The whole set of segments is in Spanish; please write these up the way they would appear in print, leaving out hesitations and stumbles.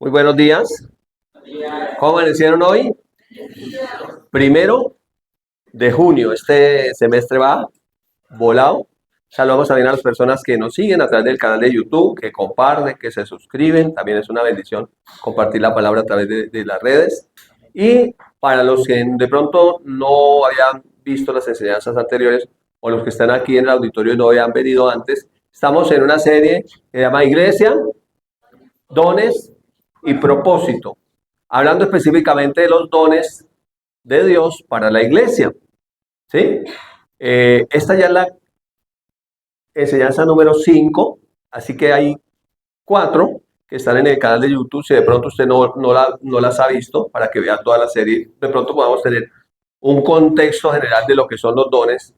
Muy buenos días. ¿Cómo amanecieron hoy? 1 de junio. Este semestre va volado. Saludamos también a las personas que nos siguen a través del canal de YouTube, que comparten, que se suscriben. También es una bendición compartir la palabra a través de las redes. Y para los que de pronto no habían visto las enseñanzas anteriores o los que están aquí en el auditorio y no habían venido antes, estamos en una serie que se llama Iglesia, Dones y Propósito, hablando específicamente de los dones de Dios para la iglesia. ¿Sí? Esta ya es la enseñanza número 5, así que hay 4 que están en el canal de YouTube. Si de pronto usted no las ha visto, para que vea toda la serie, de pronto podamos tener un contexto general de lo que son los dones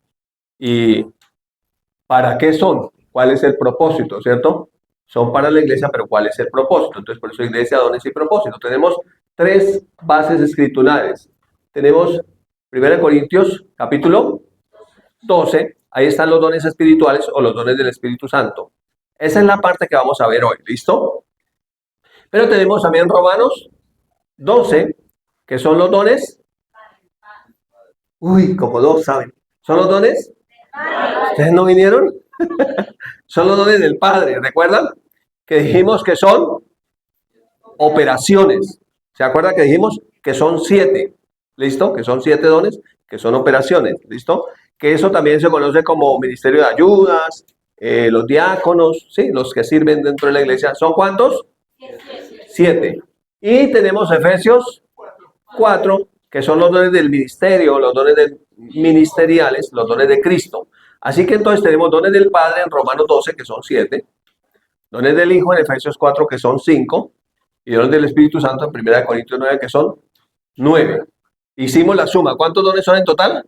y para qué son, cuál es el propósito, ¿cierto? Son para la iglesia, pero ¿cuál es el propósito? Entonces, por eso iglesia, dones y propósito. Tenemos 3 bases escriturales. Tenemos 1 Corintios, capítulo 12, ahí están los dones espirituales o los dones del Espíritu Santo. Esa es la parte que vamos a ver hoy, ¿listo? Pero tenemos también Romanos 12, que son los dones. Uy, como 2 saben. ¿Son los dones? ¿Ustedes no vinieron? Son los dones del Padre, ¿recuerdan? Que dijimos que son operaciones. ¿Se acuerdan que dijimos que son 7? ¿Listo? Que son 7 dones, que son operaciones. ¿Listo? Que eso también se conoce como ministerio de ayudas, los diáconos, ¿sí? Los que sirven dentro de la iglesia. ¿Son cuántos? 7. Y tenemos Efesios 4, que son los dones del ministerio, los dones ministeriales, los dones de Cristo. Así que entonces tenemos dones del Padre en Romanos 12, que son 7, dones del Hijo en Efesios 4, que son 5, y dones del Espíritu Santo en 1 Corintios 9, que son 9. Hicimos la suma. ¿Cuántos dones son en total?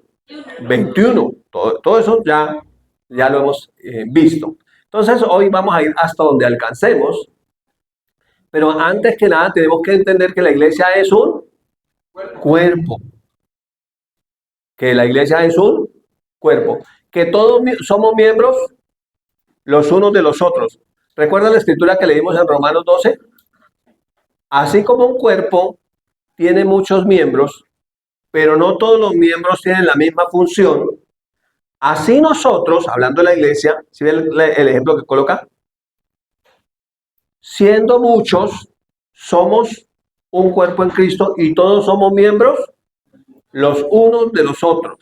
21. Todo eso ya lo hemos visto. Entonces hoy vamos a ir hasta donde alcancemos, pero antes que nada tenemos que entender que la iglesia es un cuerpo. Que la iglesia es un cuerpo. Que todos somos miembros los unos de los otros. ¿Recuerdan la escritura que leímos en Romanos 12? Así como un cuerpo tiene muchos miembros, pero no todos los miembros tienen la misma función, así nosotros, hablando de la iglesia, ¿sí ven el ejemplo que coloca? Siendo muchos, somos un cuerpo en Cristo y todos somos miembros los unos de los otros.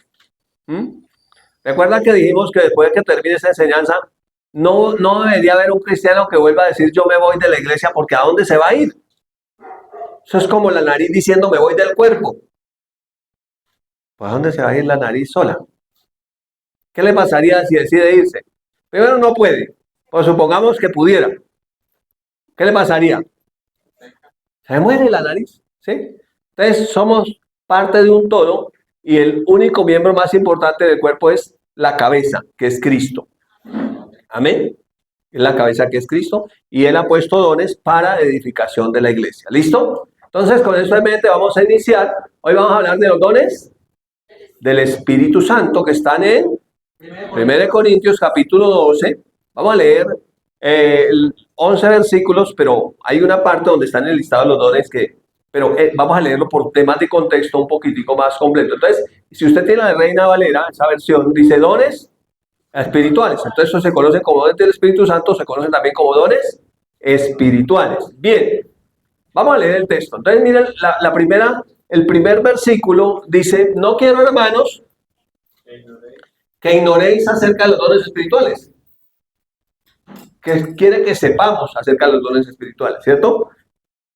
¿Recuerdan que dijimos que después de que termine esa enseñanza, no debería haber un cristiano que vuelva a decir yo me voy de la iglesia, porque ¿a dónde se va a ir? Eso es como la nariz diciendo me voy del cuerpo. Pues ¿a dónde se va a ir la nariz sola? ¿Qué le pasaría si decide irse? Primero no puede, pues supongamos que pudiera. ¿Qué le pasaría? Se muere la nariz, ¿sí? Entonces somos parte de un todo y el único miembro más importante del cuerpo es la cabeza, que es Cristo. Amén. Es la cabeza que es Cristo y Él ha puesto dones para edificación de la iglesia. ¿Listo? Entonces con eso en mente vamos a iniciar. Hoy vamos a hablar de los dones del Espíritu Santo que están en 1 Corintios capítulo 12. Vamos a leer 11 versículos, pero hay una parte donde están enlistados los dones pero vamos a leerlo por temas de contexto un poquitico más completo. Entonces, si usted tiene la Reina Valera, esa versión dice dones espirituales. Entonces, eso se conoce como dones del Espíritu Santo, se conocen también como dones espirituales. Bien, vamos a leer el texto. Entonces, miren, el primer versículo dice, no quiero, hermanos, que ignoréis acerca de los dones espirituales. Que quiere que sepamos acerca de los dones espirituales, ¿cierto?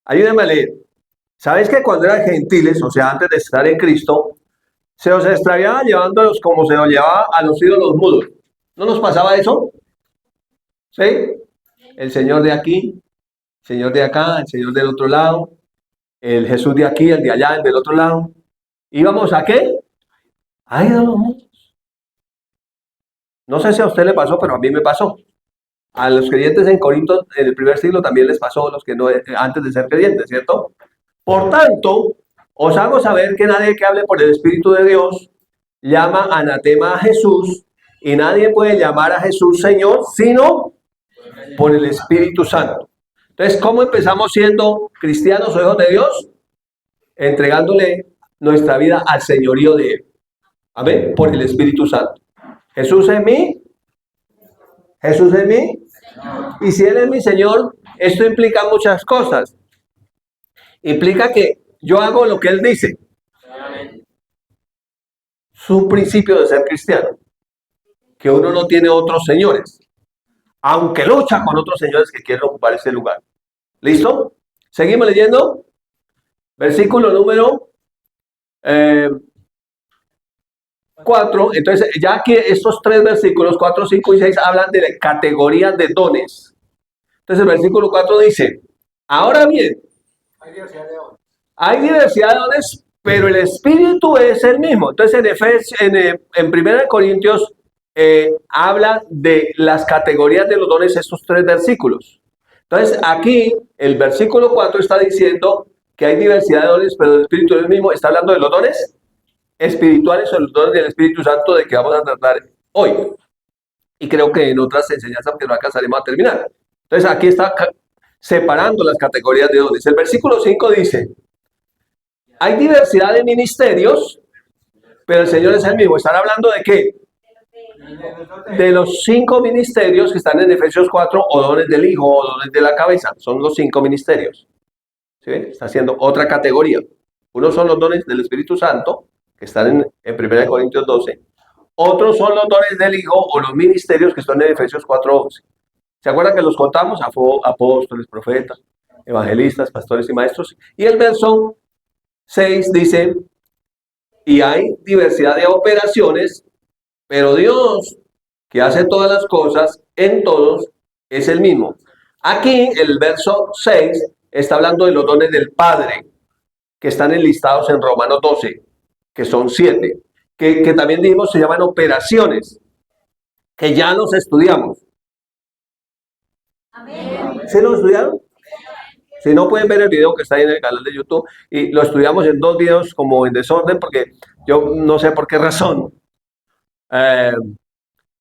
Ayúdenme a leer. ¿Sabéis que cuando eran gentiles, o sea, antes de estar en Cristo, se os extraviaba llevándolos como se los llevaba a los ídolos mudos? ¿No nos pasaba eso? ¿Sí? El Señor de aquí, el Señor de acá, el Señor del otro lado, el Jesús de aquí, el de allá, el del otro lado. ¿Íbamos a qué? A ídolos mudos. No sé si a usted le pasó, pero a mí me pasó. A los creyentes en Corinto, en el primer siglo, también les pasó, los que no, antes de ser creyentes, ¿cierto? Por tanto, os hago saber que nadie que hable por el Espíritu de Dios llama anatema a Jesús, y nadie puede llamar a Jesús Señor, sino por el Espíritu Santo. Entonces, ¿cómo empezamos siendo cristianos o hijos de Dios? Entregándole nuestra vida al señorío de Él. Amén. Por el Espíritu Santo. Jesús en mí. Jesús en mí. Y si Él es mi Señor, esto implica muchas cosas. Implica que yo hago lo que Él dice. Es un principio de ser cristiano. Que uno no tiene otros señores. Aunque lucha con otros señores que quieren ocupar ese lugar. ¿Listo? Seguimos leyendo. Versículo número 4. Entonces, ya que estos tres versículos, 4, 5 y 6, hablan de categorías de dones. Entonces, el versículo 4 dice, ahora bien, hay diversidad de dones, pero el Espíritu es el mismo. Entonces, en 1 Corintios, habla de las categorías de los dones estos tres versículos. Entonces, aquí, el versículo 4 está diciendo que hay diversidad de dones, pero el Espíritu es el mismo. Está hablando de los dones espirituales o los dones del Espíritu Santo de que vamos a tratar hoy. Y creo que en otras enseñanzas que no alcanzaremos a terminar. Entonces aquí está separando las categorías de dones. El versículo 5 dice, hay diversidad de ministerios, pero el Señor es el mismo. ¿Están hablando de qué? De los 5 ministerios que están en Efesios 4, o dones del Hijo, o dones de la cabeza. Son los 5 ministerios. ¿Sí? Está haciendo otra categoría. Unos son los dones del Espíritu Santo, que están en 1 Corintios 12. Otros son los dones del Hijo o los ministerios que están en Efesios 4:11. ¿Se acuerdan que los contamos? Apóstoles, profetas, evangelistas, pastores y maestros. Y el verso 6 dice, y hay diversidad de operaciones, pero Dios, que hace todas las cosas en todos, es el mismo. Aquí el verso 6 está hablando de los dones del Padre, que están enlistados en Romanos 12, que son 7, que también dijimos se llaman operaciones, que ya los estudiamos. Amén. ¿Sí lo estudiaron? Si no, pueden ver el video que está ahí en el canal de YouTube, y lo estudiamos en 2 videos como en desorden, porque yo no sé por qué razón.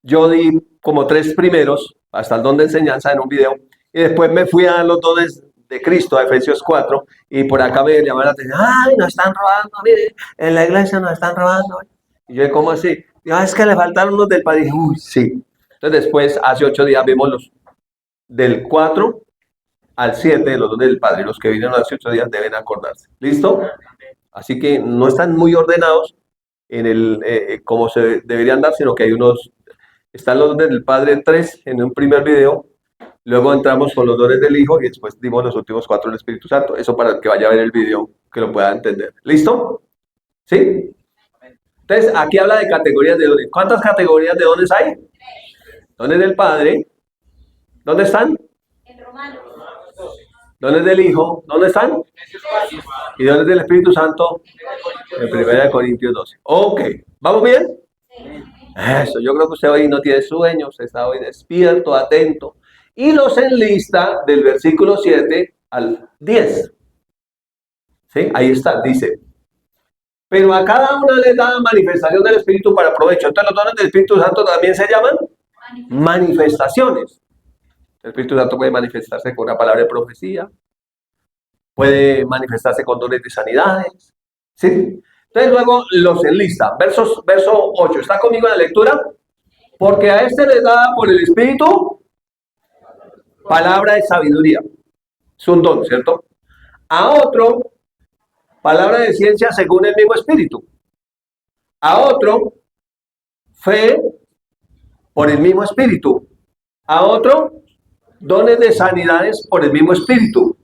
Yo di como 3 primeros, hasta el don de enseñanza en un video, y después me fui a los dones de Cristo, a Efesios 4, y por acá me llamaron la atención, ¡ay, nos están robando! Mire, en la iglesia nos están robando. Y yo, ¿cómo así? Y, es que le faltaron los del Padre. Y dije, uy, sí. Entonces después, hace 8 días, vimos los del 4 al 7 de los dones del Padre. Los que vinieron hace 8 días deben acordarse. ¿Listo? Así que no están muy ordenados en el como se deberían dar, sino que hay unos, están los dones del Padre en 3 en un primer video, luego entramos con los dones del Hijo y después dimos los últimos 4 del Espíritu Santo. Eso para el que vaya a ver el video, que lo pueda entender. ¿Listo? ¿Sí? Entonces, aquí habla de categorías de dones. ¿Cuántas categorías de dones hay? Dones del Padre. ¿Dónde están? En Romanos. Dones del Hijo. ¿Dónde están? Y dones del Espíritu Santo. En 1 Corintios 12. Ok. ¿Vamos bien? Eso, yo creo que usted hoy no tiene sueño, usted está hoy despierto, atento. Y los enlista del versículo 7 al 10. ¿Sí? Ahí está, dice. Pero a cada una le da manifestación del Espíritu para provecho. Entonces los dones del Espíritu Santo también se llaman manifestaciones. El Espíritu Santo puede manifestarse con una palabra de profecía, puede manifestarse con dones de sanidades. ¿Sí? Entonces luego los enlista. Verso 8. ¿Está conmigo en la lectura? Porque a este le da por el Espíritu palabra de sabiduría. Es un don, ¿cierto? A otro, palabra de ciencia según el mismo Espíritu. A otro, fe por el mismo Espíritu. A otro, dones de sanidades por el mismo Espíritu.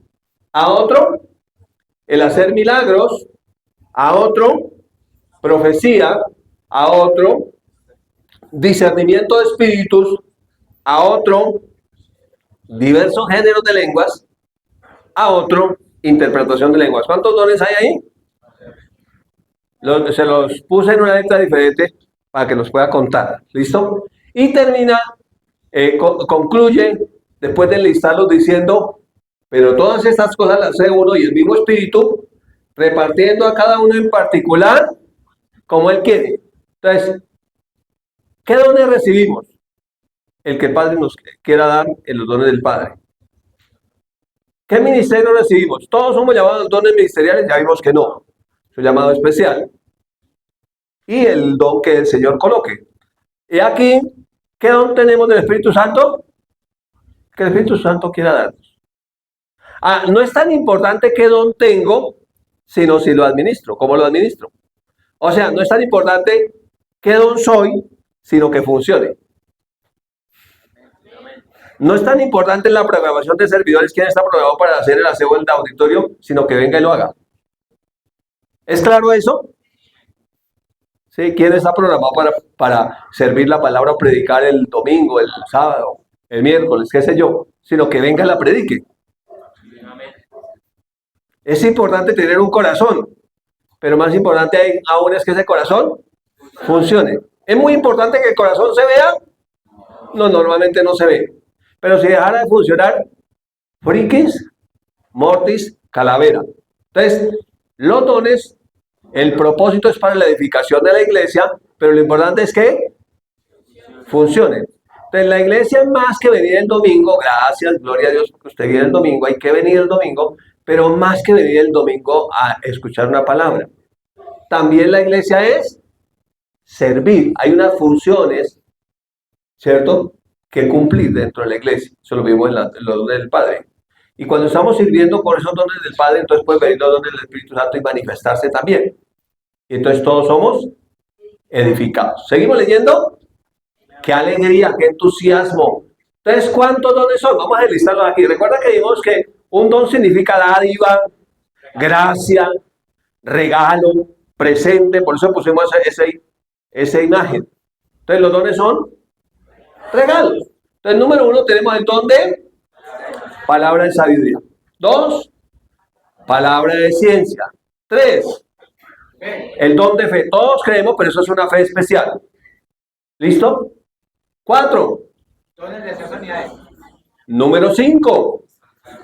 A otro, el hacer milagros. A otro, profecía. A otro, discernimiento de espíritus. A otro, diversos géneros de lenguas. A otro, interpretación de lenguas. ¿Cuántos dones hay ahí? Se los puse en una letra diferente para que los pueda contar. ¿Listo? Y termina, concluye, después de listarlos diciendo, pero todas estas cosas las hace uno y el mismo Espíritu, repartiendo a cada uno en particular como Él quiere. Entonces, ¿qué dones recibimos? El que el Padre nos quiera dar en los dones del Padre. ¿Qué ministerio recibimos? Todos somos llamados dones ministeriales, ya vimos que no. Es un llamado especial. Y el don que el Señor coloque. Y aquí, ¿qué don tenemos del Espíritu Santo? Que el Espíritu Santo quiera darnos. No es tan importante qué don tengo, sino si lo administro, cómo lo administro. O sea, no es tan importante qué don soy, sino que funcione. No es tan importante la programación de servidores, quién está programado para hacer el aseo del auditorio, sino que venga y lo haga. ¿Es claro eso? Sí, ¿quién está programado para servir la palabra o predicar el domingo, el sábado, el miércoles, qué sé yo? Sino que venga y la predique. Es importante tener un corazón, pero más importante aún es que ese corazón funcione. ¿Es muy importante que el corazón se vea? No, normalmente no se ve. Pero si dejara de funcionar, friquis, mortis, calavera. Entonces, los dones, el propósito es para la edificación de la iglesia, pero lo importante es que funcione. Entonces, la iglesia es más que venir el domingo, gracias, gloria a Dios, porque usted viene el domingo, hay que venir el domingo, pero más que venir el domingo a escuchar una palabra. También la iglesia es servir. Hay unas funciones, ¿cierto?, que cumplir dentro de la iglesia. Eso lo vimos en los dones del Padre. Y cuando estamos sirviendo con esos dones del Padre, entonces pueden venir los dones del Espíritu Santo y manifestarse también. Y entonces todos somos edificados. ¿Seguimos leyendo? ¡Qué alegría, qué entusiasmo! Entonces, ¿cuántos dones son? Vamos a listarlos aquí. Recuerda que dijimos que un don significa dádiva, gracia, regalo, presente. Por eso pusimos esa imagen. Entonces, los dones son regalos. Entonces, número 1, tenemos el don de palabra de sabiduría. 2, palabra de ciencia. 3, el don de fe. Todos creemos, pero eso es una fe especial. ¿Listo? 4, dones de hacer sanidades. Número 5,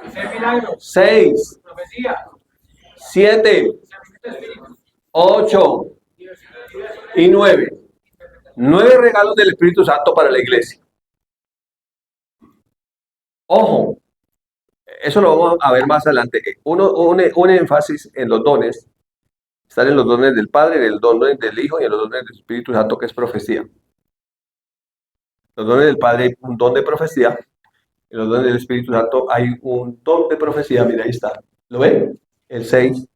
Hacer milagros. 6, Profecía. 7, 8 y 9. 9 regalos del Espíritu Santo para la iglesia. Ojo, eso lo vamos a ver más adelante. Un énfasis en los dones. Están en los dones del Padre, en el don del Hijo y en los dones del Espíritu Santo, que es profecía. Los dones del Padre hay un don de profecía. En los dones del Espíritu Santo hay un don de profecía. Mira, ahí está. ¿Lo ven? El 6.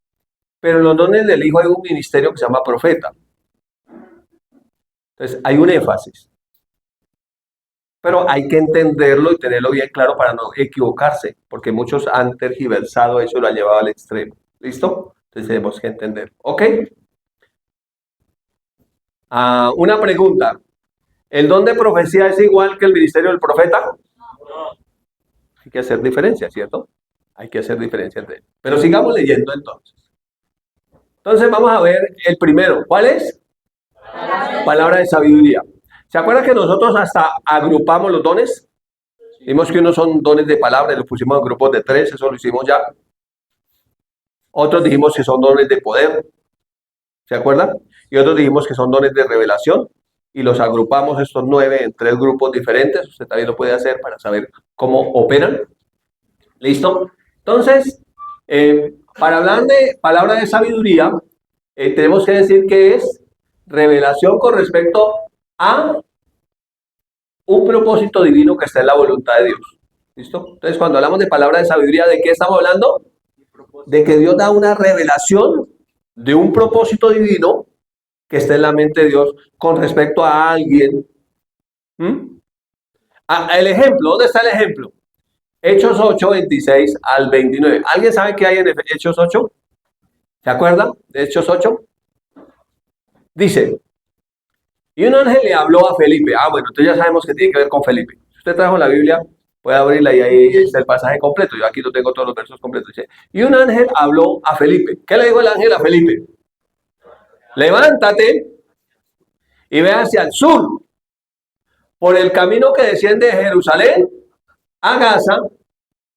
Pero en los dones del Hijo hay un ministerio que se llama profeta. Entonces, hay un énfasis. Pero hay que entenderlo y tenerlo bien claro para no equivocarse, porque muchos han tergiversado eso y lo han llevado al extremo. ¿Listo? Entonces tenemos que entender. ¿Ok? Una pregunta. ¿El don de profecía es igual que el ministerio del profeta? No. Hay que hacer diferencia, ¿cierto? Hay que hacer diferencia entre ellos. Pero sigamos leyendo entonces. Entonces vamos a ver el primero. ¿Cuál es? Palabra de sabiduría. ¿Se acuerdan que nosotros hasta agrupamos los dones? Vimos que unos son dones de palabra y los pusimos en grupos de 3, eso lo hicimos ya. Otros dijimos que son dones de poder. ¿Se acuerdan? Y otros dijimos que son dones de revelación. Y los agrupamos estos 9 en 3 grupos diferentes. Usted también lo puede hacer para saber cómo operan. ¿Listo? Entonces, para hablar de palabra de sabiduría, tenemos que decir que es revelación con respecto a un propósito divino que está en la voluntad de Dios. ¿Listo? Entonces, cuando hablamos de palabra de sabiduría, ¿de qué estamos hablando? De que Dios da una revelación de un propósito divino que está en la mente de Dios con respecto a alguien. El ejemplo, ¿dónde está el ejemplo? Hechos 8, 26 al 29. ¿Alguien sabe qué hay en Hechos 8? ¿Se acuerdan de Hechos 8? Dice, y un ángel le habló a Felipe. Bueno, entonces ya sabemos que tiene que ver con Felipe. Si usted trajo la Biblia, puede abrirla y ahí está el pasaje completo. Yo aquí no tengo todos los versos completos. Dice, y un ángel habló a Felipe. ¿Qué le dijo el ángel a Felipe? Levántate y ve hacia el sur, por el camino que desciende de Jerusalén a Gaza,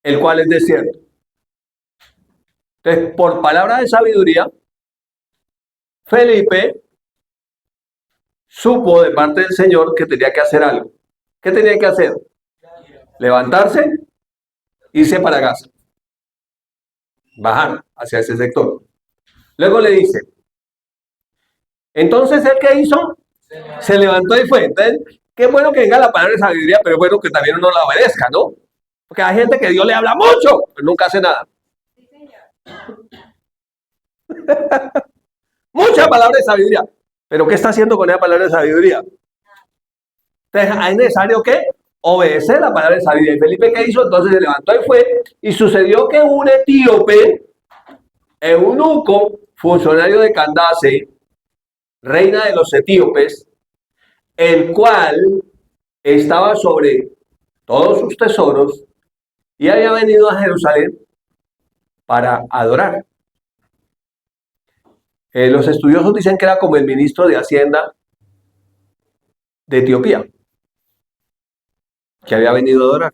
el cual es desierto. Entonces, por palabra de sabiduría, Felipe supo de parte del Señor que tenía que hacer algo. ¿Qué tenía que hacer? Levantarse, irse para Gaza. bajar hacia ese sector. Luego le dice, entonces ¿él qué hizo? Se levantó y fue. Entonces, qué bueno que venga la palabra de sabiduría, pero es bueno que también uno la obedezca, ¿no? Porque hay gente que Dios le habla mucho, pero nunca hace nada. Mucha palabra de sabiduría. Pero ¿qué está haciendo con esa palabra de sabiduría? Entonces, es necesario que obedecer la palabra de sabiduría. ¿Y Felipe qué hizo? Entonces se levantó y fue. Y sucedió que un etíope, eunuco, funcionario de Candace, reina de los etíopes, el cual estaba sobre todos sus tesoros y había venido a Jerusalén para adorar. Los estudiosos dicen que era como el ministro de Hacienda de Etiopía, que había venido a adorar.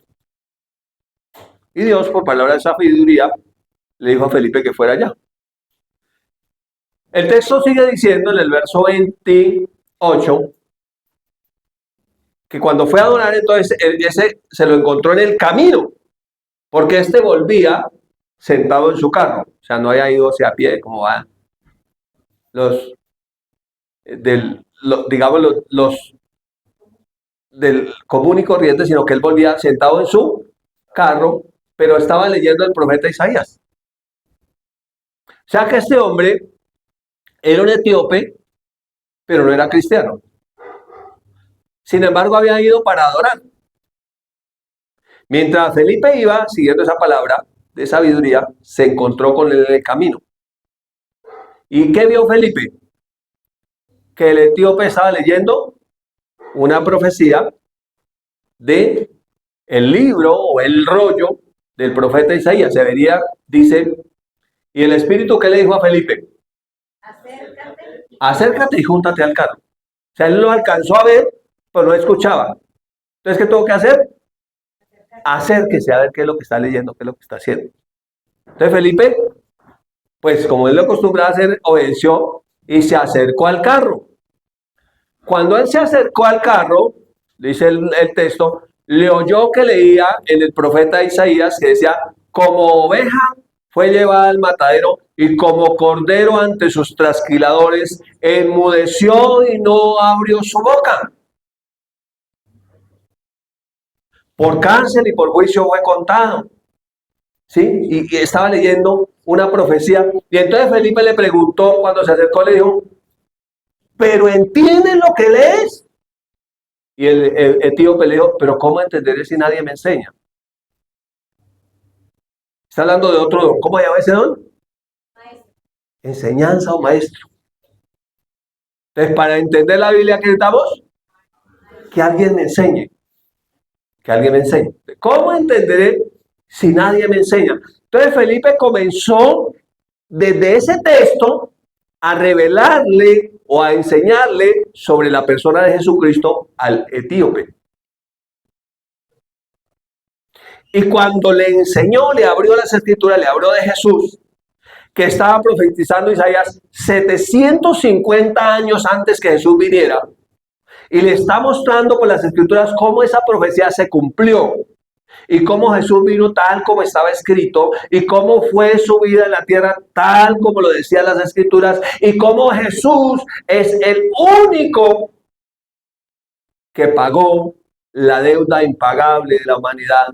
Y Dios, por palabra de sabiduría, le dijo a Felipe que fuera allá. El texto sigue diciendo en el verso 28 que cuando fue a adorar, entonces ese se lo encontró en el camino, porque este volvía sentado en su carro, o sea, no había ido hacia pie como van los digamos los del común y corriente, sino que él volvía sentado en su carro, pero estaba leyendo el profeta Isaías. O sea que este hombre era un etíope, pero no era cristiano. Sin embargo, había ido para adorar. Mientras Felipe iba siguiendo esa palabra de sabiduría, se encontró con él en el camino. ¿Y qué vio Felipe? Que el etíope estaba leyendo una profecía de el libro o el rollo del profeta Isaías. Se vería, dice, y el Espíritu que le dijo a Felipe, acércate y júntate al carro. O sea, él lo alcanzó a ver, pero no escuchaba. Entonces, ¿qué tuvo que hacer? Acérquese a ver qué es lo que está leyendo, qué es lo que está haciendo. Entonces Felipe, pues como él lo acostumbraba a hacer, obedeció y se acercó al carro. Cuando él se acercó al carro, dice el texto, le oyó que leía en el profeta Isaías que decía, como oveja fue llevada al matadero y como cordero ante sus trasquiladores, enmudeció y no abrió su boca. Por cárcel y por juicio fue contado. ¿Sí? Y estaba leyendo una profecía. Y entonces Felipe le preguntó, cuando se acercó, le dijo, ¿pero entiendes lo que lees? Y el etíope le dijo, ¿pero cómo entenderé si nadie me enseña? Está hablando de otro don. ¿Cómo llama ese don? Maestro. Enseñanza o maestro. Entonces, para entender la Biblia, ¿qué necesitamos? Que alguien me enseñe. Que alguien me enseñe. ¿Cómo entenderé si nadie me enseña? Entonces Felipe comenzó desde ese texto a revelarle o a enseñarle sobre la persona de Jesucristo al etíope. Y cuando le enseñó, le abrió las escrituras, le habló de Jesús, que estaba profetizando Isaías 750 años antes que Jesús viniera, y le está mostrando con las escrituras cómo esa profecía se cumplió, y cómo Jesús vino tal como estaba escrito, y cómo fue su vida en la tierra tal como lo decían las escrituras, y cómo Jesús es el único que pagó la deuda impagable de la humanidad.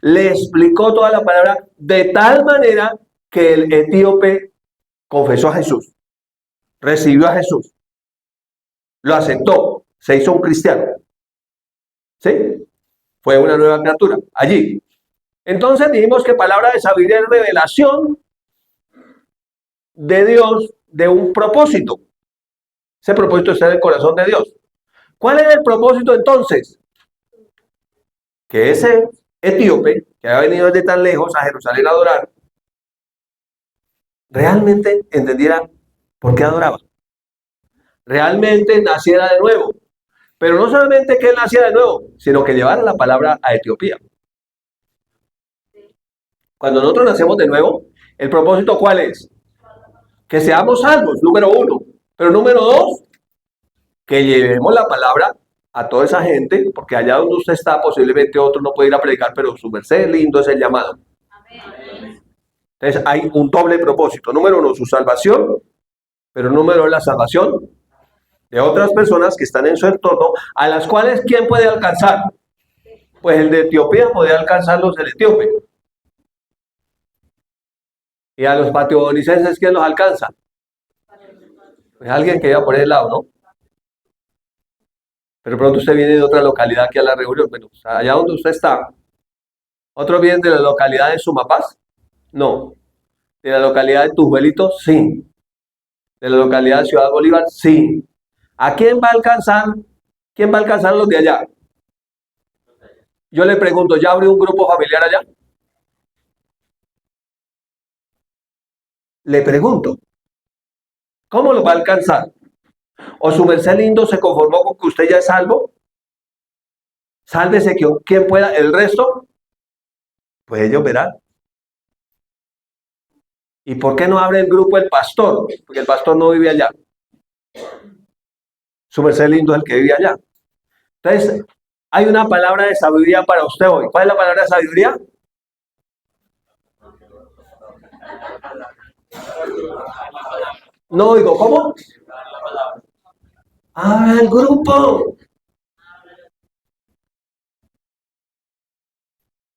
Le explicó toda la palabra de tal manera que el etíope confesó a Jesús, recibió a Jesús, lo aceptó, se hizo un cristiano. ¿Sí? Fue una nueva criatura allí. Entonces dijimos que palabra de sabiduría es revelación de Dios de un propósito. Ese propósito está en el corazón de Dios. ¿Cuál es el propósito entonces? Que ese etíope que había venido desde tan lejos a Jerusalén a adorar, realmente entendiera por qué adoraba. Realmente naciera de nuevo. Pero no solamente que él naciera de nuevo, sino que llevara la palabra a Etiopía. Cuando nosotros nacemos de nuevo, ¿el propósito cuál es? Que seamos salvos, número uno. Pero número dos, que llevemos la palabra a toda esa gente, porque allá donde usted está, posiblemente otro no puede ir a predicar, pero su merced lindo es el llamado. Amén. Entonces hay un doble propósito. Número uno, su salvación, pero número dos, la salvación de otras personas que están en su entorno, a las cuales ¿quién puede alcanzar? Pues el de Etiopía puede alcanzarlos el etíope. Y a los patagonicenses, ¿quién los alcanza? Pues alguien que iba por ese lado, ¿no? Pero pronto usted viene de otra localidad aquí a la reunión. Bueno, allá donde usted está, ¿otros vienen de la localidad de Sumapaz? No. ¿De la localidad de Tujuelito? Sí. ¿De la localidad de Ciudad Bolívar? Sí. ¿A quién va a alcanzar? ¿Quién va a alcanzar los de allá? Yo le pregunto, ¿ya abrió un grupo familiar allá? Le pregunto, ¿cómo lo va a alcanzar? ¿O su merced lindo se conformó con que usted ya es salvo? Sálvese quien pueda, el resto, pues ellos verán. ¿Y por qué no abre el grupo el pastor? Porque el pastor no vive allá. Su merced lindo es el que vive allá. Entonces, hay una palabra de sabiduría para usted hoy. ¿Cuál es la palabra de sabiduría? No oigo, ¿cómo? Abra el grupo.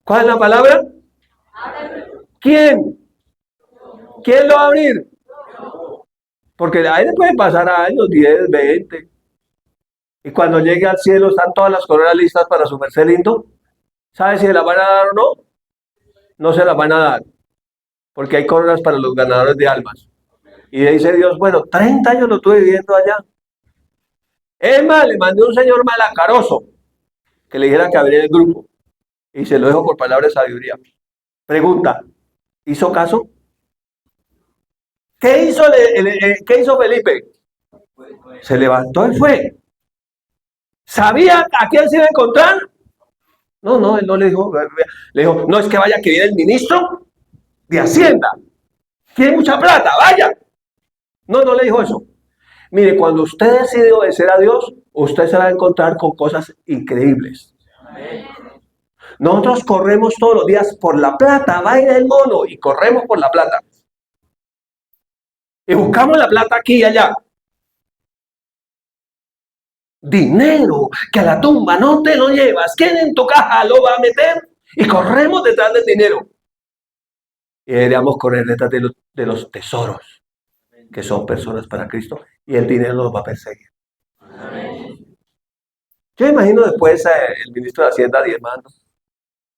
¿Cuál es la palabra? ¿Quién? ¿Quién lo va a abrir? Porque ahí le pueden pasar años, 10, 20. Y cuando llegue al cielo están todas las coronas listas para su merced lindo. ¿Sabe si se las van a dar o no? No se las van a dar. Porque hay coronas para los ganadores de almas. Y dice Dios, bueno, 30 años lo estuve viviendo allá. Es más, le mandé un señor malacaroso que le dijera que abriera el grupo. Y se lo dejo por palabra de sabiduría. Pregunta, ¿hizo caso? ¿Qué hizo Felipe? Se levantó y fue. ¿Sabía a quién se iba a encontrar? No, él no le dijo. Le dijo, no es que vaya que viene el ministro de Hacienda. Tiene mucha plata, vaya. No le dijo eso. Mire, cuando usted decide obedecer a Dios, usted se va a encontrar con cosas increíbles. Nosotros corremos todos los días por la plata, vaina el mono, y corremos por la plata. Y buscamos la plata aquí y allá. Dinero que a la tumba no te lo llevas. ¿Quién en tu caja lo va a meter? Y corremos detrás del dinero. Y deberíamos correr detrás de los tesoros, que son personas para Cristo, y el dinero nos va a perseguir. Yo imagino después el ministro de Hacienda diezmando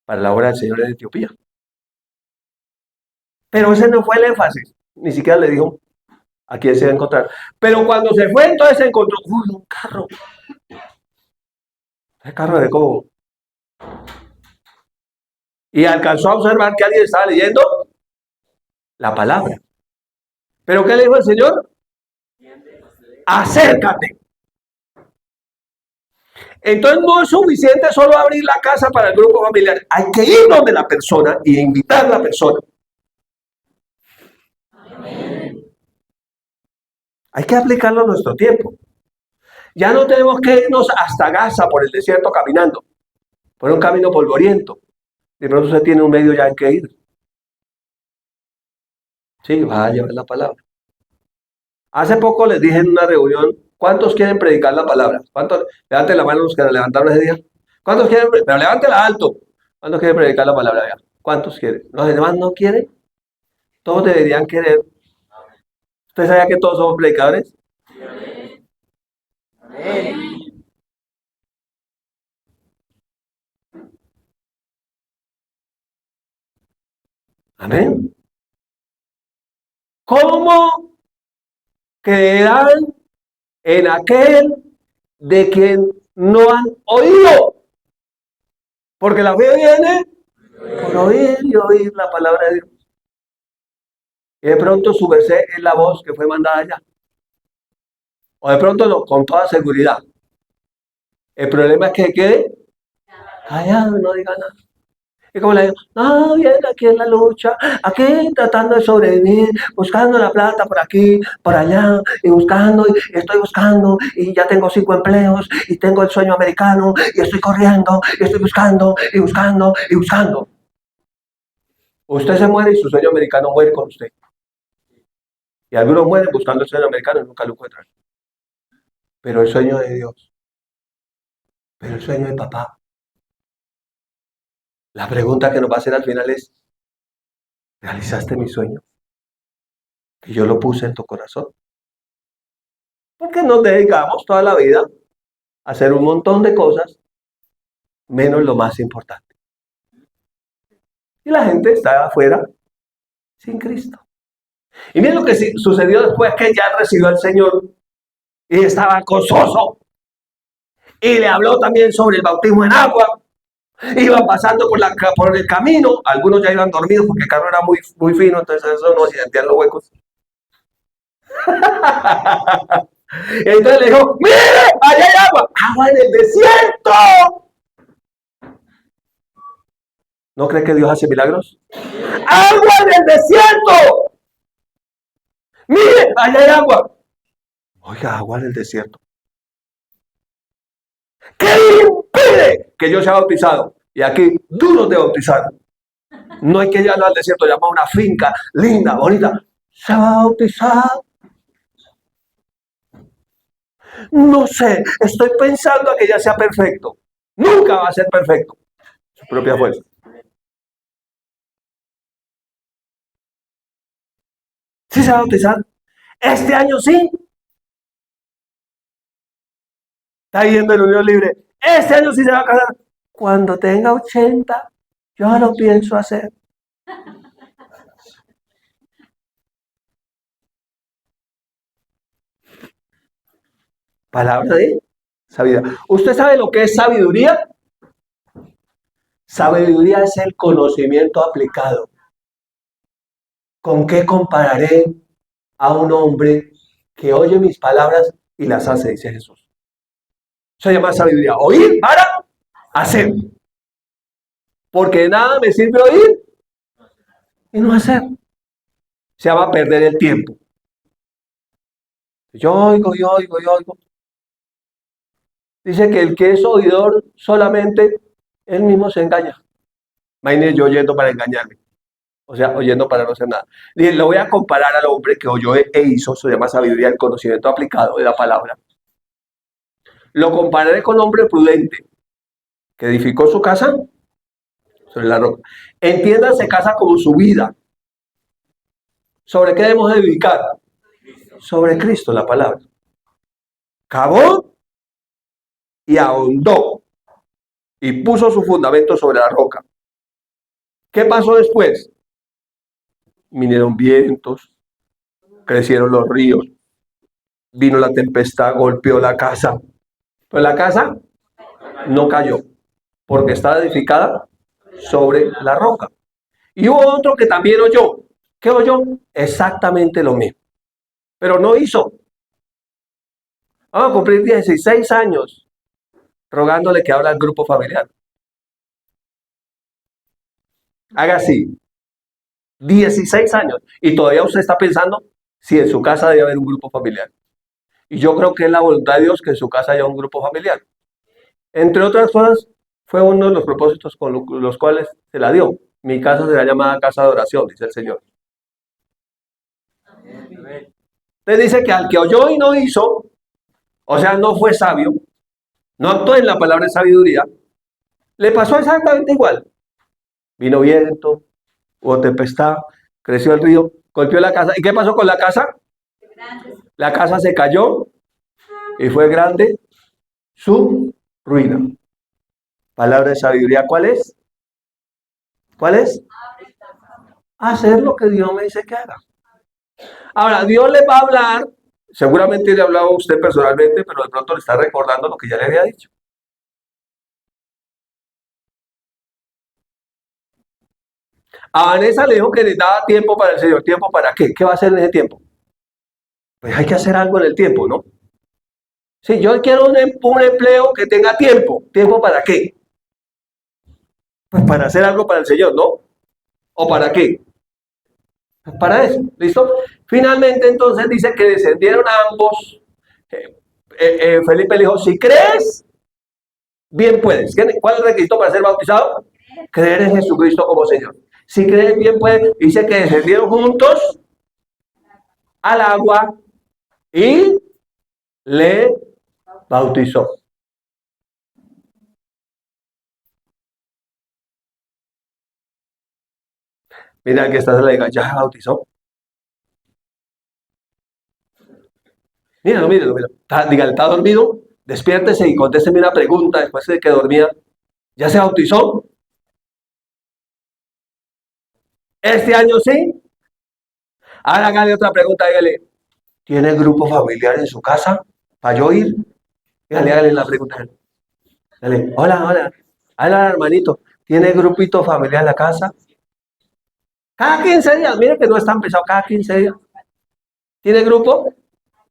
para la obra del Señor en Etiopía. Pero ese no fue el énfasis. Ni siquiera le dijo a quién se iba a encontrar. Pero cuando se fue, entonces se encontró un carro. ¿El carro de cómo? Y alcanzó a observar que alguien estaba leyendo la palabra. ¿Pero qué le dijo el Señor? Acércate. Entonces no es suficiente solo abrir la casa para el grupo familiar. Hay que ir donde la persona y invitar a la persona. Hay que aplicarlo a nuestro tiempo. Ya no tenemos que irnos hasta Gaza por el desierto caminando, por un camino polvoriento. De pronto usted tiene un medio ya en que ir. Sí, va a llevar la palabra. Hace poco les dije en una reunión, ¿cuántos quieren predicar la palabra? ¿Cuántos? Levanten la mano los que la levantaron ese día. ¿Cuántos quieren? Pero levántela alto. ¿Cuántos quieren predicar la palabra ya? ¿Cuántos quieren? ¿Los demás no quieren? Todos deberían querer. ¿Usted sabía que todos somos predicadores? Amén. Amén. ¿Cómo creerán en aquel de quien no han oído? Porque la fe viene por oír y oír la palabra de Dios. Y de pronto su merced es la voz que fue mandada allá. O de pronto no, con toda seguridad. El problema es que quede callado, no diga nada. Y como le digo, no, bien, aquí en la lucha, aquí tratando de sobrevivir, buscando la plata por aquí, por allá, y buscando, y estoy buscando, y ya tengo 5 empleos, y tengo el sueño americano, y estoy corriendo, y estoy buscando, y buscando, y buscando. Usted se muere y su sueño americano muere con usted. Y algunos mueren buscando el sueño americano y nunca lo encuentran. Pero el sueño de Dios, pero el sueño de papá. La pregunta que nos va a hacer al final es, ¿realizaste mi sueño? Que yo lo puse en tu corazón. Porque nos dedicamos toda la vida a hacer un montón de cosas, menos lo más importante. Y la gente está afuera sin Cristo. Y miren lo que sucedió después que ya recibió al Señor y estaba gozoso. Y le habló también sobre el bautismo en agua. Iban pasando por el camino. Algunos ya iban dormidos porque el carro era muy fino, entonces eso no se sentían los huecos. Entonces le dijo, ¡mire! ¡Allá hay agua! ¡Agua en el desierto! ¿No cree que Dios hace milagros? ¡Agua en el desierto! ¡Mire! ¡Allá hay agua! Oiga, agua en el desierto. ¿Qué impide que yo sea bautizado? Y aquí, duros de bautizar. No hay que llevarlo al desierto, llamar a una finca linda, bonita. Se va a bautizar. No sé, estoy pensando a que ya sea perfecto. Nunca va a ser perfecto. Su propia fuerza. ¿Sí se va a bautizar? Este año sí. Está yendo en unión libre. Este año sí se va a casar. Cuando tenga 80, yo lo pienso hacer. Palabra de sabiduría. ¿Usted sabe lo que es sabiduría? Sabiduría es el conocimiento aplicado. ¿Con qué compararé a un hombre que oye mis palabras y las hace? Dice Jesús. Eso se llama sabiduría. Oír para hacer. Porque de nada me sirve oír y no hacer. Se llama perder el tiempo. Yo oigo. Dice que el que es oidor solamente él mismo se engaña. Imagínese yo oyendo para engañarme. O sea, oyendo para no hacer nada. Dije, lo voy a comparar al hombre que oyó e hizo, se llama sabiduría, el conocimiento aplicado de la palabra. Lo compararé con un hombre prudente que edificó su casa sobre la roca. Entiéndase casa como su vida. ¿Sobre qué debemos edificar? Sobre Cristo, la palabra. Cavó y ahondó y puso su fundamento sobre la roca. ¿Qué pasó después? Vinieron vientos, crecieron los ríos, vino la tempestad, golpeó la casa. Pero la casa no cayó, porque estaba edificada sobre la roca. Y hubo otro que también oyó. ¿Qué oyó? Exactamente lo mismo. Pero no hizo. Vamos a cumplir 16 años rogándole que habla al grupo familiar. Haga así. 16 años. Y todavía usted está pensando si en su casa debe haber un grupo familiar. Y yo creo que es la voluntad de Dios que en su casa haya un grupo familiar. Entre otras cosas, fue uno de los propósitos con los cuales se la dio. Mi casa será llamada casa de oración, dice el Señor. Usted dice que al que oyó y no hizo, o sea, no fue sabio, no actuó en la palabra de sabiduría, le pasó exactamente igual. Vino viento, hubo tempestad, creció el río, golpeó la casa. ¿Y qué pasó con la casa? La casa se cayó y fue grande su ruina. Palabra de sabiduría, ¿cuál es? ¿Cuál es? Hacer lo que Dios me dice que haga. Ahora, Dios le va a hablar, seguramente le hablaba a usted personalmente, pero de pronto le está recordando lo que ya le había dicho. A Vanessa le dijo que necesitaba tiempo para el Señor. ¿Tiempo para qué? ¿Qué va a hacer en ese tiempo? Pues hay que hacer algo en el tiempo, ¿no? Si yo quiero un empleo que tenga tiempo, ¿tiempo para qué? Pues para hacer algo para el Señor, ¿no? ¿O para qué? Pues para eso, ¿listo? Finalmente entonces dice que descendieron ambos. Felipe le dijo, si crees, bien puedes. ¿Cuál es el requisito para ser bautizado? Creer en Jesucristo como Señor. Si cree bien, puede. Dice que descendieron juntos al agua y le bautizó. Mira que está, le diga, ya se bautizó. Míralo, míralo, míralo. Dígale, ¿está dormido? Despiértese y contésteme una pregunta después de que dormía. ¿Ya se bautizó? ¿Este año sí? Ahora hágale otra pregunta, dígale, ¿tiene grupo familiar en su casa? ¿Para yo ir? Dígale, hágale la pregunta. Dale, hola, hola. Hola, hermanito. ¿Tiene grupito familiar en la casa? Cada 15 días. Mire que no es tan pesado, cada 15 días. ¿Tiene grupo?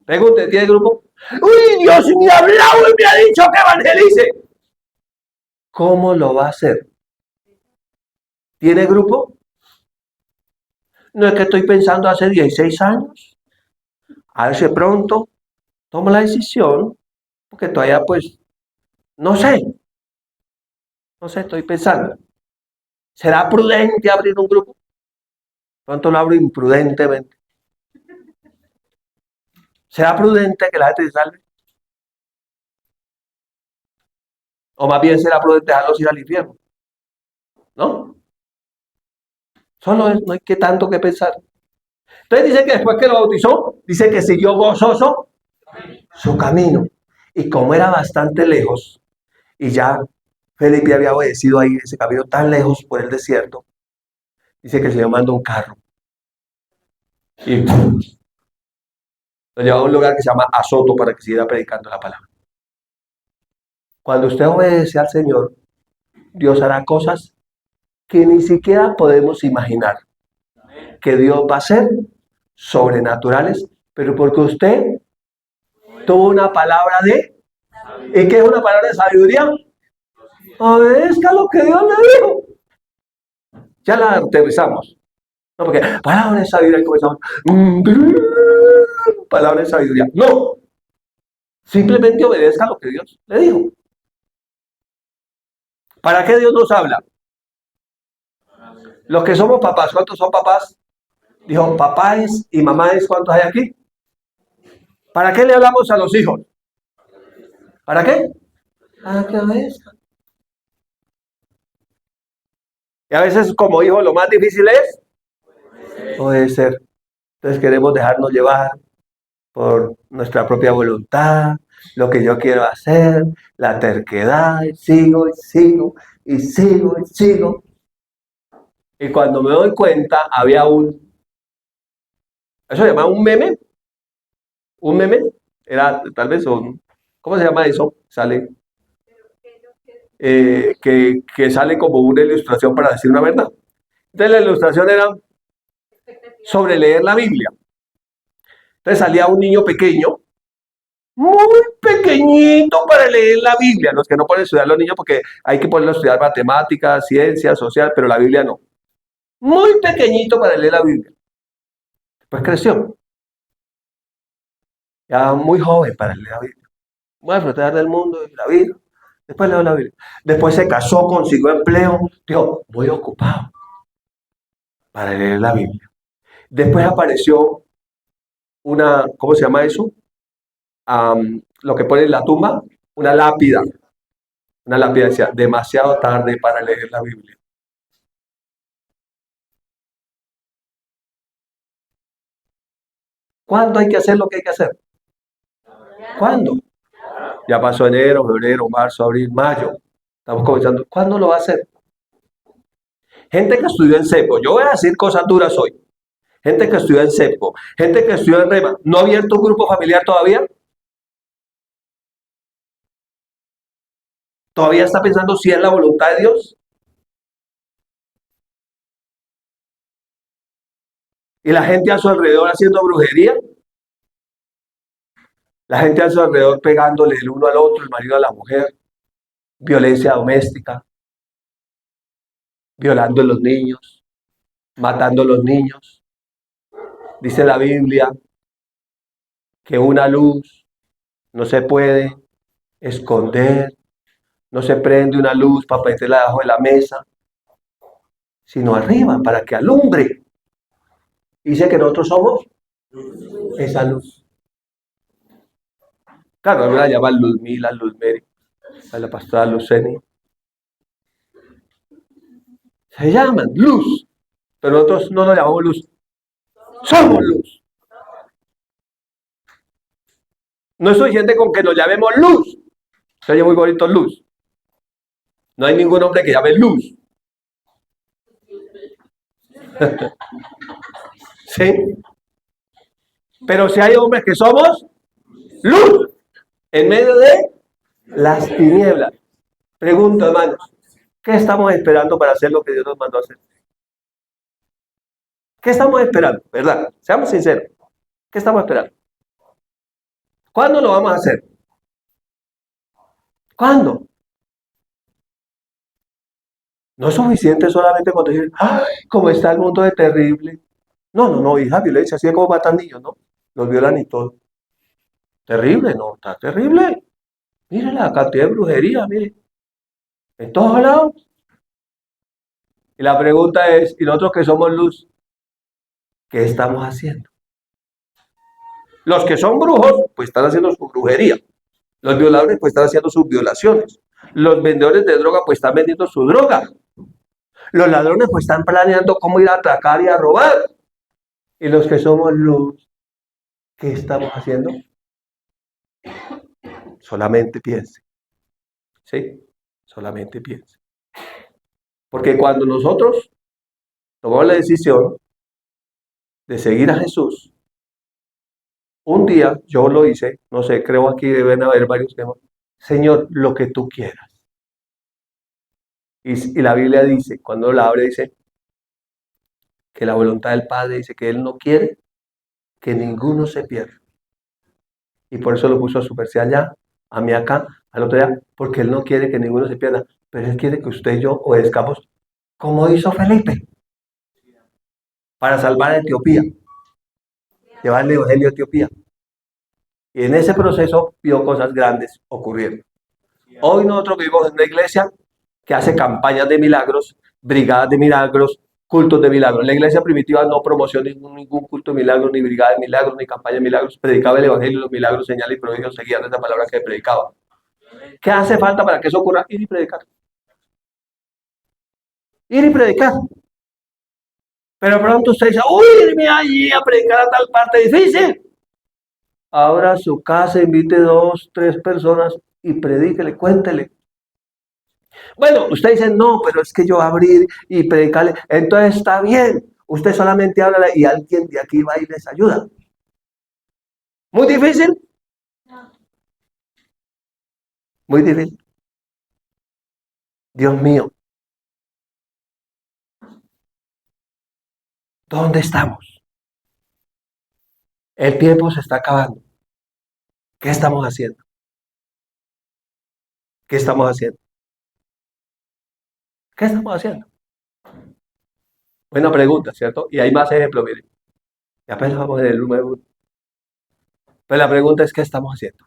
Pregunte, ¿tiene grupo? ¡Uy, Dios me ha hablado y me ha dicho que evangelice! ¿Cómo lo va a hacer? ¿Tiene grupo? No es que estoy pensando hace 16 años. A ver si pronto tomo la decisión, porque todavía pues, no sé, estoy pensando. ¿Será prudente abrir un grupo? Pronto lo abro imprudentemente. ¿Será prudente que la gente se salve? O más bien será prudente dejarlos ir al infierno. ¿No? Solo es, no hay que tanto que pensar. Entonces dice que después que lo bautizó, dice que siguió gozoso su camino. Y como era bastante lejos, y ya Felipe había obedecido ahí ese camino tan lejos por el desierto, dice que el Señor mandó un carro. Y lo llevaba a un lugar que se llama Azoto para que siguiera predicando la palabra. Cuando usted obedece al Señor, Dios hará cosas que ni siquiera podemos imaginar que Dios va a hacer sobrenaturales, pero porque usted tuvo una palabra de, ¿y qué es una palabra de sabiduría? Obedezca lo que Dios le dijo. Ya la aterrizamos. No, porque palabra de sabiduría, comenzamos. Palabra de sabiduría. No. Simplemente obedezca lo que Dios le dijo. ¿Para qué Dios nos habla? Los que somos papás, ¿cuántos son papás? Dijo, papás y mamás, ¿cuántos hay aquí? ¿Para qué le hablamos a los hijos? ¿Para qué? Para que obedezcan. Y a veces como hijo lo más difícil es obedecer. Entonces queremos dejarnos llevar por nuestra propia voluntad, lo que yo quiero hacer, la terquedad, y sigo, y sigo, y sigo, y sigo. Y cuando me doy cuenta, había eso se llama un meme, era tal vez ¿cómo se llama eso? Sale, que sale como una ilustración para decir una verdad. Entonces la ilustración era sobre leer la Biblia. Entonces salía un niño pequeño, muy pequeñito para leer la Biblia. Los que no pueden estudiar los niños porque hay que ponerlos a estudiar matemáticas, ciencias, social, pero la Biblia no. Muy pequeñito para leer la Biblia. Pues creció. Ya muy joven para leer la Biblia. Voy a disfrutar del mundo, de la vida. Después leo la Biblia. Después se casó, consiguió empleo. Dijo, voy ocupado para leer la Biblia. Después apareció ¿cómo se llama eso? Lo que pone en la tumba, una lápida. Una lápida decía, demasiado tarde para leer la Biblia. ¿Cuándo hay que hacer lo que hay que hacer? ¿Cuándo? Ya pasó enero, febrero, marzo, abril, mayo. Estamos comenzando. ¿Cuándo lo va a hacer? Gente que estudió en CEPO. Yo voy a decir cosas duras hoy. Gente que estudió en CEPO. Gente que estudió en REMA. ¿No ha abierto un grupo familiar todavía? ¿Todavía está pensando si es la voluntad de Dios? ¿Y la gente a su alrededor haciendo brujería? La gente a su alrededor pegándole el uno al otro, el marido a la mujer, violencia doméstica, violando a los niños, matando a los niños. Dice la Biblia que una luz no se puede esconder, no se prende una luz para meterla debajo de la mesa. sino arriba, para que alumbre. Dice que nosotros somos esa luz. Claro, a mí la llaman Luzmila, Luzmeri, a la pastora Luceni. Se llaman luz, pero nosotros no nos llamamos luz, somos luz. No es suficiente con que nos llamemos luz. Se oye muy bonito luz. No hay ningún hombre que llame luz. ¿Sí? Pero si hay hombres que somos luz en medio de las tinieblas. Pregunto, hermanos, ¿qué estamos esperando para hacer lo que Dios nos mandó a hacer? ¿Qué estamos esperando? ¿Verdad? Seamos sinceros. ¿Qué estamos esperando? ¿Cuándo lo vamos a hacer? ¿Cuándo? No es suficiente solamente cuando dicen, ¡ay, cómo está el mundo de terrible! No, hija, violencia, así es como matan niños, ¿no? Los violan y todo. Terrible, no, está terrible. Mire la cantidad de brujería, mire. En todos lados. Y la pregunta es, ¿y nosotros que somos luz? ¿Qué estamos haciendo? Los que son brujos, pues están haciendo su brujería. Los violadores, pues están haciendo sus violaciones. Los vendedores de droga, pues están vendiendo su droga. Los ladrones, pues están planeando cómo ir a atracar y a robar. Y los que somos luz, ¿qué estamos haciendo? Solamente piense. ¿Sí? Solamente piense. Porque cuando nosotros tomamos la decisión de seguir a Jesús, un día yo lo hice, no sé, creo aquí deben haber varios temas. Señor, lo que tú quieras. Y la Biblia dice, cuando la abre, dice que la voluntad del Padre dice que Él no quiere que ninguno se pierda. Y por eso lo puso a su merced allá, a mí acá, al otro día, porque Él no quiere que ninguno se pierda, pero Él quiere que usted y yo obedezcamos como hizo Felipe para salvar a Etiopía, llevar el evangelio a Etiopía. Y en ese proceso vio cosas grandes ocurriendo. Hoy nosotros vivimos en una iglesia que hace campañas de milagros, brigadas de milagros, cultos de milagros. La iglesia primitiva no promocionó ningún culto de milagros, ni brigada de milagros, ni campaña de milagros. Predicaba el evangelio, los milagros, señales y prodigios seguían esa palabra que predicaba. ¿Qué hace falta para que eso ocurra? Ir y predicar. Ir y predicar. Pero pronto usted dice, uy, irme allí a predicar a tal parte difícil. Abra su casa, invite 2, 3 personas y predíquele, cuéntele. Bueno, usted dice, no, pero es que yo abrir y predicarle, entonces está bien. Usted solamente habla y alguien de aquí va y les ayuda. ¿Muy difícil? Muy difícil. Dios mío, ¿dónde estamos? El tiempo se está acabando. ¿Qué estamos haciendo? ¿Qué estamos haciendo? ¿Qué estamos haciendo? Buena pregunta, ¿cierto? Y hay más ejemplos, miren. Y apenas vamos en el número 1. Pero la pregunta es, ¿qué estamos haciendo?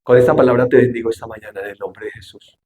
Con esta palabra te bendigo esta mañana en el nombre de Jesús.